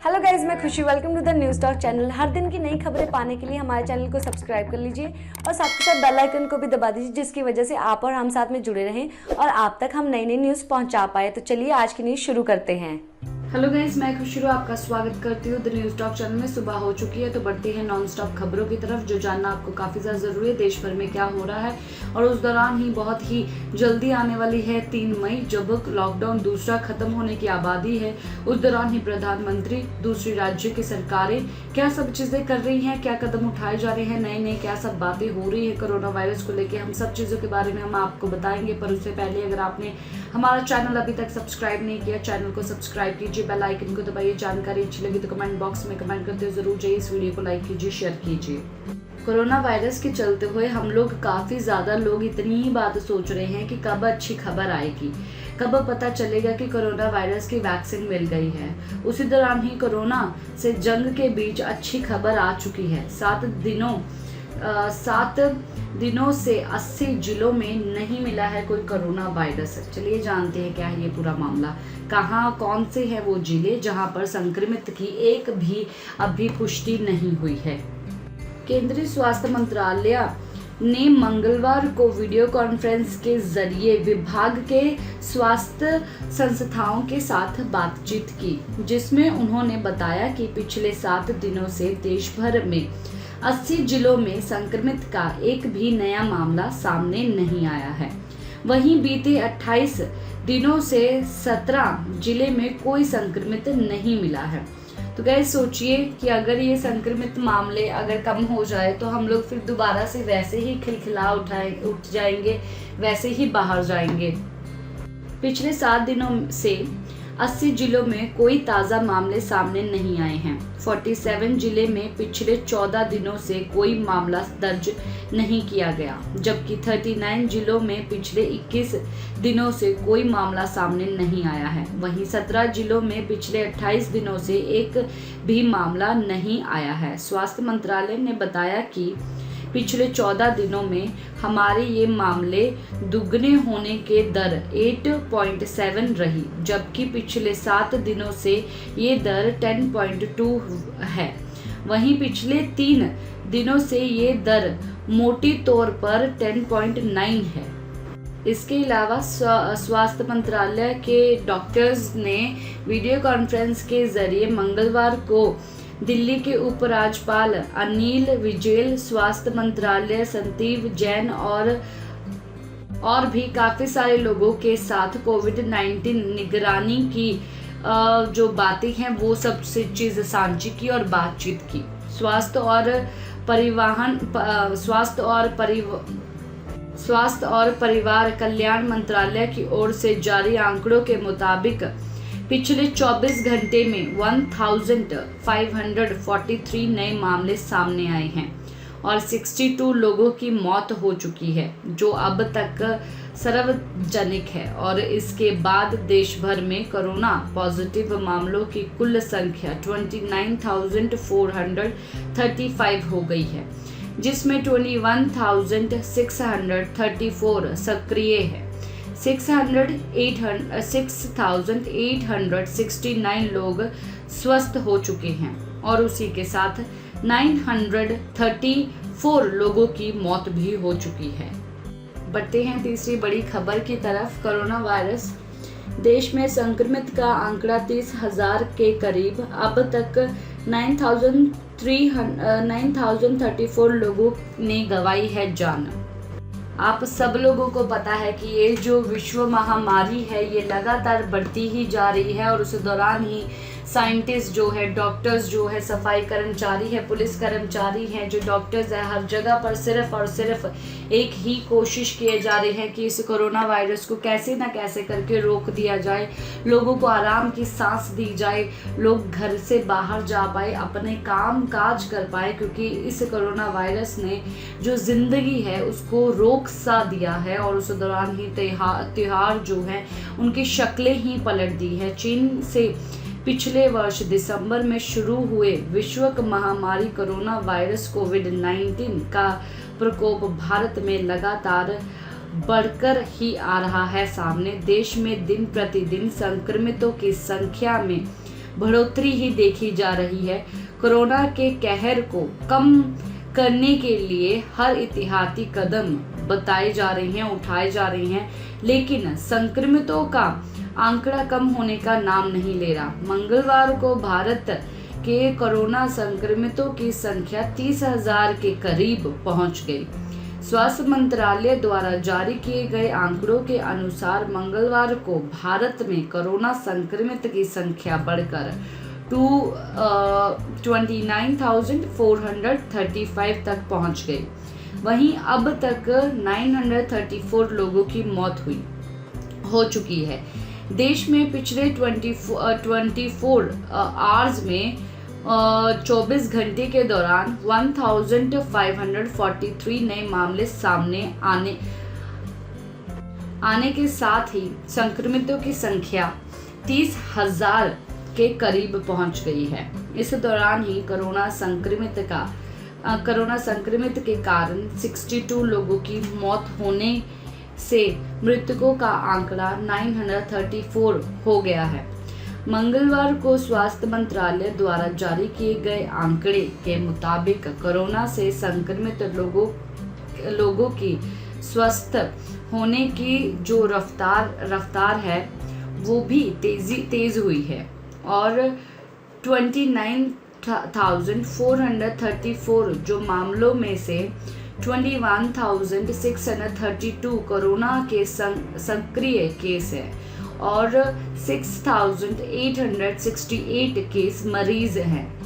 Hello guys, मैं Khushi. Welcome to the news talk channel. हर दिन की नई खबरें पाने के लिए हमारे चैनल को सब्सक्राइब कर लीजिए और साथ के साथ बेल आइकन को भी दबा दीजिए, जिसकी वजह से आप और हम साथ में जुड़े रहें और आप तक हम नई नई न्यूज़ पहुंचा पाए। तो चलिए आज की न्यूज़ शुरू करते हैं। हेलो गाइस, मैं खुशी आपका स्वागत करती हूँ द न्यूज़ टॉक चैनल में। सुबह हो चुकी है तो बढ़ते हैं नॉन स्टॉप खबरों की तरफ, जो जानना आपको काफ़ी ज़्यादा ज़रूरी है देश भर में क्या हो रहा है। और उस दौरान ही बहुत ही जल्दी आने वाली है 3 मई, जब लॉकडाउन दूसरा खत्म होने की आबादी है। उस दौरान ही प्रधानमंत्री, दूसरी राज्यों की सरकारें क्या सब चीज़ें कर रही हैं, क्या कदम उठाए जा रहे हैं, नए नए क्या सब बातें हो रही है कोरोना वायरस को लेकर, हम सब चीज़ों के बारे में हम आपको बताएंगे। पर उससे पहले अगर आपने हमारा चैनल अभी तक सब्सक्राइब नहीं किया, चैनल को सब्सक्राइब कीजिए, बेल आइकन को दबाइए। जानकारी अच्छी लगी तो कमेंट बॉक्स में कमेंट करते हुए जरूर जाइए। इस वीडियो को लाइक कीजिए, शेयर कीजिए। कोरोना वायरस के चलते हुए हम लोग काफ़ी ज़्यादा लोग इतनी ही बात सोच रहे हैं कि कब अच्छी खबर आएगी, कब पता चलेगा कि कोरोना वायरस की वैक्सीन मिल गई है। उसी दौरान ही कोरोना से जंग के बीच अच्छी खबर आ चुकी है। 7 दिनों से 80 जिलों में नहीं मिला है कोई कोरोना वायरस। चलिए जानते हैं क्या है ये पूरा मामला, कहाँ कौन से हैं वो जिले जहां पर संक्रमित की एक भी अभी पुष्टि नहीं हुई है। केंद्रीय स्वास्थ्य मंत्रालय ने मंगलवार को वीडियो कॉन्फ्रेंस के जरिए विभाग के स्वास्थ्य संस्थाओं के साथ बातचीत की, जिसमें उन्होंने बताया कि पिछले 7 दिनों से देश भर में 80 जिलों में संक्रमित का एक भी नया मामला सामने नहीं आया है। वहीं बीते 28 दिनों से 17 जिले में कोई संक्रमित नहीं मिला है। तो गाइस सोचिए कि अगर ये संक्रमित मामले अगर कम हो जाए तो हम लोग फिर दोबारा से वैसे ही खिलखिला उठ जाएंगे, वैसे ही बाहर जाएंगे। पिछले 7 दिनों से 80 जिलों में कोई ताज़ा मामले सामने नहीं आए हैं। 47 जिले में पिछले 14 दिनों से कोई मामला दर्ज नहीं किया गया, जबकि 39 जिलों में पिछले 21 दिनों से कोई मामला सामने नहीं आया है। वहीं 17 जिलों में पिछले 28 दिनों से एक भी मामला नहीं आया है। स्वास्थ्य मंत्रालय ने बताया कि पिछले 14 दिनों में हमारे ये मामले दुगने होने के दर 8.7 रही, जबकि पिछले 7 दिनों से ये दर 10.2 है। वहीं पिछले 3 दिनों से ये दर मोटी तौर पर 10.9 है। इसके अलावा स्वास्थ्य मंत्रालय के डॉक्टर्स ने वीडियो कॉन्फ्रेंस के जरिए मंगलवार को दिल्ली के उपराज्यपाल अनिल विजय, स्वास्थ्य मंत्रालय सचिव जैन और भी काफ़ी सारे लोगों के साथ कोविड-19 निगरानी की जो बातें हैं वो सब चीज़ साझी की और बातचीत की। स्वास्थ्य और परिवार कल्याण मंत्रालय की ओर से जारी आंकड़ों के मुताबिक पिछले 24 घंटे में 1543 नए मामले सामने आए हैं और 62 लोगों की मौत हो चुकी है, जो अब तक सार्वजनिक है। और इसके बाद देश भर में कोरोना पॉजिटिव मामलों की कुल संख्या 29,435 हो गई है, जिसमें 21,634 सक्रिय है। 6,869 लोग स्वस्थ हो चुके हैं और उसी के साथ 934 लोगों की मौत भी हो चुकी है। बढ़ते हैं तीसरी बड़ी खबर की तरफ। कोरोना वायरस देश में संक्रमित का आंकड़ा 30,000 के करीब। अब तक 9,034 लोगों ने गंवाई है जान। आप सब लोगों को पता है कि ये जो विश्व महामारी है ये लगातार बढ़ती ही जा रही है और उस दौरान ही साइंटिस्ट जो है, डॉक्टर्स जो है, सफाई कर्मचारी है, पुलिस कर्मचारी हैं, जो डॉक्टर्स है, हर जगह पर सिर्फ और सिर्फ एक ही कोशिश किए जा रहे हैं कि इस कोरोना वायरस को कैसे ना कैसे करके रोक दिया जाए, लोगों को आराम की सांस दी जाए, लोग घर से बाहर जा पाए, अपने काम काज कर पाए, क्योंकि इस कोरोना वायरस ने जो जिंदगी है उसको रोक सा दिया है। और उस दौरान ही त्योहार जो है उनकी शक्लें ही पलट दी है। चीन से पिछले वर्ष दिसंबर में शुरू हुए विश्व महामारी कोरोना वायरस कोविड-19 का प्रकोप भारत में लगातार बढ़कर ही आ रहा है सामने। देश में दिन प्रतिदिन संक्रमितों की संख्या में बढ़ोतरी ही देखी जा रही है। कोरोना के कहर को कम करने के लिए हर एहतियाती कदम उठाए जा रहे हैं, लेकिन संक्रमितों का आंकड़ा कम होने का नाम नहीं ले रहा। मंगलवार को भारत के कोरोना संक्रमितों की संख्या 30,000 के करीब पहुंच गई। स्वास्थ्य मंत्रालय द्वारा जारी किए गए आंकड़ों के अनुसार मंगलवार को भारत में कोरोना संक्रमित की संख्या बढ़कर 29,435 तक पहुंच गई। वहीं अब तक 934 लोगों की मौत हो चुकी है। देश में पिछले 24 आवर्स में 24 घंटे के दौरान 1543 नए मामले सामने आने के साथ ही संक्रमितों की संख्या 30,000 के करीब पहुंच गई है। इस दौरान ही कोरोना संक्रमित के कारण 62 लोगों की मौत होने से मृतकों का आंकड़ा 934 हो गया है। मंगलवार को स्वास्थ्य मंत्रालय द्वारा जारी किए गए आंकड़े के मुताबिक कोरोना से संक्रमित लोगों की स्वस्थ होने की जो रफ्तार है वो भी तेज हुई है और 29,434 जो मामलों में से 21,632 कोरोना के सक्रिय केस है और 6,868 केस मरीज हैं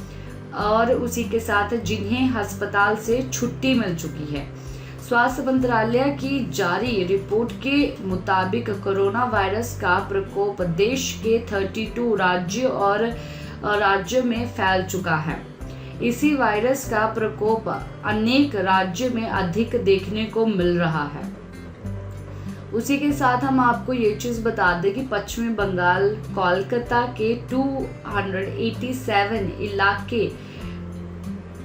और उसी के साथ जिन्हें अस्पताल से छुट्टी मिल चुकी है। स्वास्थ्य मंत्रालय की जारी रिपोर्ट के मुताबिक कोरोना वायरस का प्रकोप देश के 32 राज्यों में फैल चुका है। इसी वायरस का प्रकोप अनेक राज्यों में अधिक देखने को मिल रहा है। उसी के साथ हम आपको ये चीज बता दें कि पश्चिमी बंगाल कोलकाता के 287 इलाके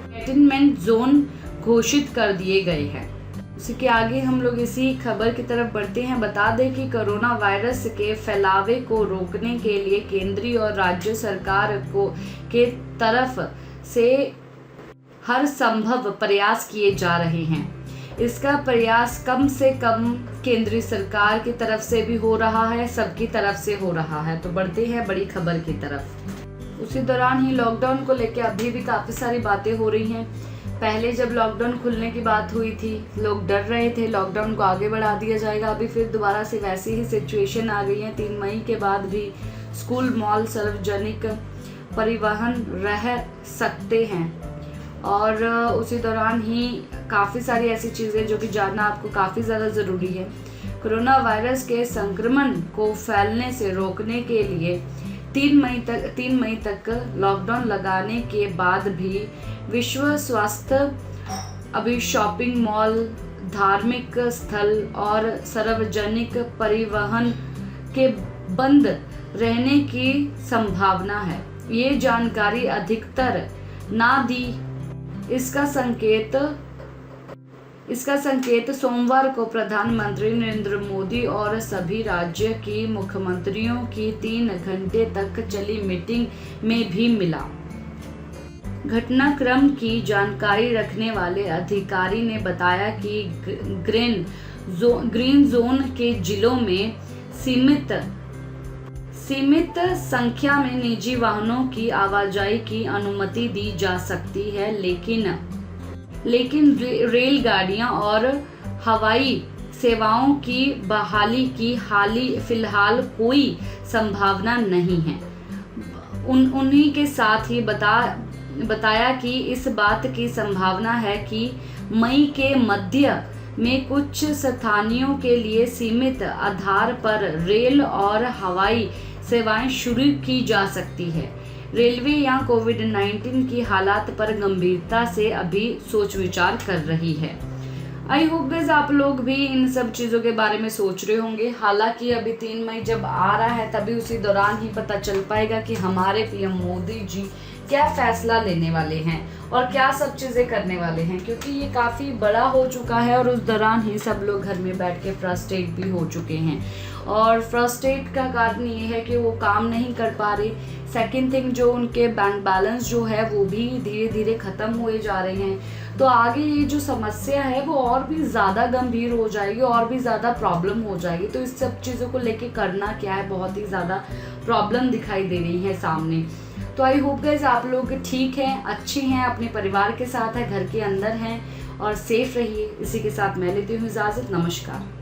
कंटेनमेंट जोन घोषित कर दिए गए हैं। उसी के आगे हम लोग इसी खबर की तरफ बढ़ते हैं। बता दें कि कोरोना वायरस के फैलावे को रोकने के लिए केंद्रीय और राज्य सरकार के तरफ से हर संभव प्रयास किए जा रहे हैं। इसका प्रयास कम से कम केंद्रीय सरकार की तरफ से भी हो रहा है, सबकी तरफ से हो रहा है। तो बढ़ते हैं बड़ी खबर की तरफ। उसी दौरान ही लॉकडाउन को लेकर अभी भी काफ़ी सारी बातें हो रही हैं। पहले जब लॉकडाउन खुलने की बात हुई थी, लोग डर रहे थे लॉकडाउन को आगे बढ़ा दिया जाएगा। अभी फिर दोबारा से वैसी ही सिचुएशन आ गई है। 3 मई के बाद भी स्कूल, मॉल, सार्वजनिक परिवहन रह सकते हैं और उसी दौरान ही काफ़ी सारी ऐसी चीज़ें जो कि जानना आपको काफ़ी ज़्यादा ज़रूरी है। कोरोना वायरस के संक्रमण को फैलने से रोकने के लिए 3 मई तक लॉकडाउन लगाने के बाद भी विश्व स्वास्थ्य अभी शॉपिंग मॉल, धार्मिक स्थल और सार्वजनिक परिवहन के बंद रहने की संभावना है। ये जानकारी अधिकतर ना दी। इसका संकेत सोमवार को प्रधानमंत्री नरेंद्र मोदी और सभी राज्य की मुख्यमंत्रियों की 3 घंटे तक चली मीटिंग में भी मिला। घटनाक्रम की जानकारी रखने वाले अधिकारी ने बताया कि ग्रीन जोन के जिलों में सीमित संख्या में निजी वाहनों की आवाजाही की अनुमति दी जा सकती है, लेकिन रेलगाड़ियां और हवाई सेवाओं की बहाली की फिलहाल कोई संभावना नहीं है। उन्हीं के साथ ही बताया कि इस बात की संभावना है कि मई के मध्य में कुछ स्थानों के लिए सीमित आधार पर रेल और हवाई सेवाएं शुरू की जा सकती है। रेलवे या कोविड-19 की हालात पर गंभीरता से अभी सोच विचार कर रही है। आई होप गाइस आप लोग भी इन सब चीज़ों के बारे में सोच रहे होंगे। हालांकि अभी 3 मई जब आ रहा है तभी उसी दौरान ही पता चल पाएगा कि हमारे पीएम मोदी जी क्या फैसला लेने वाले हैं और क्या सब चीज़ें करने वाले हैं, क्योंकि ये काफ़ी बड़ा हो चुका है और उस दौरान ही सब लोग घर में बैठ के फ्रस्ट्रेट भी हो चुके हैं। और फ्रस्ट्रेट का कारण ये है कि वो काम नहीं कर पा रहे, सेकंड थिंग, जो उनके बैंक बैलेंस जो है वो भी धीरे धीरे ख़त्म हुए जा रहे हैं। तो आगे ये जो समस्या है वो और भी ज़्यादा गंभीर हो जाएगी, और भी ज़्यादा प्रॉब्लम हो जाएगी। तो इस सब चीज़ों को लेके करना क्या है, बहुत ही ज़्यादा प्रॉब्लम दिखाई दे रही है सामने। तो आई होप गाइस आप लोग ठीक हैं, अच्छे हैं, अपने परिवार के साथ हैं, घर के अंदर हैं और सेफ रहिए। इसी के साथ मैं लेती हूँ इजाज़त। नमस्कार।